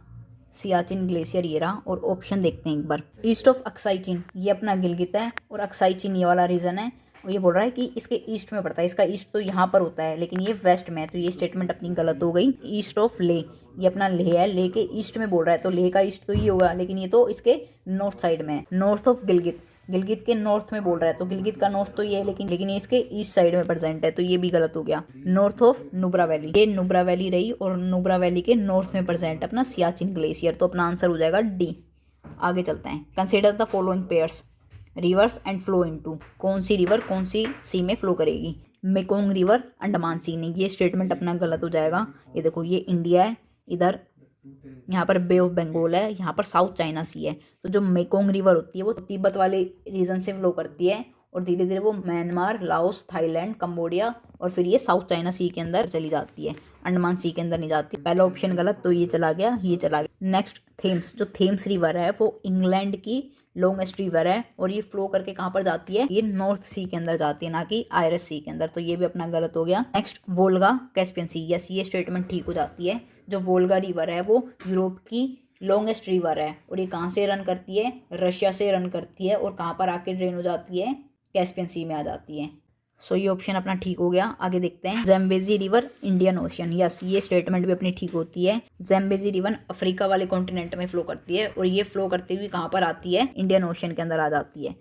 सियाचिन ग्लेशियर ये रहा, और ऑप्शन देखते हैं एक बार। ईस्ट ऑफ अक्साई चीन, ये अपना गिलगित है, और अक्साई चीन ये वाला रीजन है। और ये बोल रहा है कि इसके ईस्ट में पड़ता है, इसका ईस्ट तो यहाँ पर होता है लेकिन ये वेस्ट में है, तो ये स्टेटमेंट अपनी गलत हो गई। ईस्ट ऑफ ले, ये अपना लेह है, लेह के ईस्ट में बोल रहा है, तो लेह का ईस्ट तो ये होगा, लेकिन ये तो इसके नॉर्थ साइड में है। नॉर्थ ऑफ गिलगित, गिलगित के नॉर्थ में बोल रहा है, तो गिलगित का नॉर्थ तो ये है, लेकिन ये इसके ईस्ट साइड में प्रेजेंट है, तो ये भी गलत हो गया। नॉर्थ ऑफ नुब्रा वैली, ये नुब्रा वैली रही, और नुब्रा वैली के नॉर्थ में प्रेजेंट अपना सियाचिन ग्लेशियर, तो अपना आंसर हो जाएगा डी। आगे चलते हैं। Consider the following pairs, reverse and flow into, कौन सी रिवर कौन सी सी में फ्लो करेगी। मेकोंग रिवर, अंडमान सी नहीं, ये स्टेटमेंट अपना गलत हो जाएगा। ये देखो, ये इंडिया है, इधर यहाँ पर बे ऑफ बंगाल है, यहाँ पर साउथ चाइना सी है। तो जो मेकोंग रिवर होती है वो तिब्बत वाले रीजन से फ्लो करती है, और धीरे धीरे वो म्यांमार, लाओस, थाईलैंड, कंबोडिया और फिर ये साउथ चाइना सी के अंदर चली जाती है, अंडमान सी के अंदर नहीं जाती। पहला ऑप्शन गलत, तो ये चला गया, ये चला गया। नेक्स्ट थेम्स, जो थेम्स रिवर है वो इंग्लैंड की लॉन्गेस्ट रिवर है और ये फ्लो करके कहाँ पर जाती है, ये नॉर्थ सी के अंदर जाती है, ना कि आयरस सी के अंदर। तो ये भी अपना गलत हो गया। नेक्स्ट वोल्गा कैस्पियन सी, यस ये स्टेटमेंट ठीक हो जाती है। जो वोल्गा रिवर है वो यूरोप की लॉन्गेस्ट रिवर है और ये कहाँ से रन करती है, रशिया से रन करती है और कहाँ पर आके ड्रेन हो जाती है, कैस्पियन सी में आ जाती है। सो ये ऑप्शन अपना ठीक हो गया। आगे देखते हैं, ज़ैम्बेजी रिवर इंडियन ओशियन, यस ये स्टेटमेंट भी अपनी ठीक होती है। ज़ैम्बेजी रिवर अफ्रीका वाले कॉन्टिनेंट में फ्लो करती है और ये फ्लो करती हुई कहाँ पर आती है, इंडियन ओशियन के अंदर आ जाती है।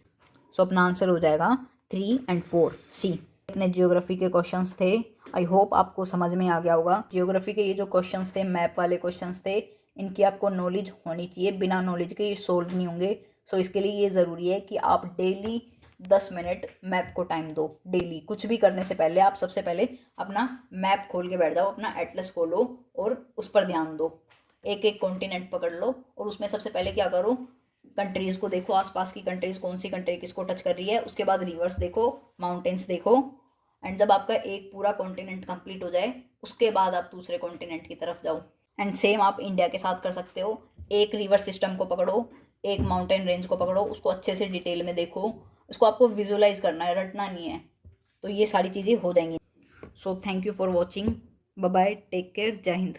सो अपना आंसर हो जाएगा 3 और 4 सी। इतने जियोग्राफी के क्वेश्चंस थे, आई होप आपको समझ में आ गया होगा। जियोग्राफी के ये जो क्वेश्चंस थे, मैप वाले क्वेश्चंस थे, इनकी आपको नॉलेज होनी चाहिए, बिना नॉलेज के ये सोल्व नहीं होंगे। सो इसके लिए ये ज़रूरी है कि आप डेली 10 मिनट मैप को टाइम दो। डेली कुछ भी करने से पहले आप सबसे पहले अपना मैप खोल के बैठ जाओ, अपना एटलस खोलो और उस पर ध्यान दो। एक एक कॉन्टिनेंट पकड़ लो और उसमें सबसे पहले क्या करो, कंट्रीज़ को देखो, आसपास की कंट्रीज़ कौन सी कंट्री किसको टच कर रही है। उसके बाद रिवर्स देखो, माउंटेन्स देखो, एंड जब आपका एक पूरा कॉन्टिनेंट कंप्लीट हो जाए उसके बाद आप दूसरे कॉन्टिनेंट की तरफ जाओ। एंड सेम आप इंडिया के साथ कर सकते हो। एक रिवर सिस्टम को पकड़ो, एक माउंटेन रेंज को पकड़ो, उसको अच्छे से डिटेल में देखो, इसको आपको विजुलाइज करना है, रटना नहीं है। तो ये सारी चीज़ें हो जाएंगी। So thank you for watching, bye bye, take care, Jai Hind.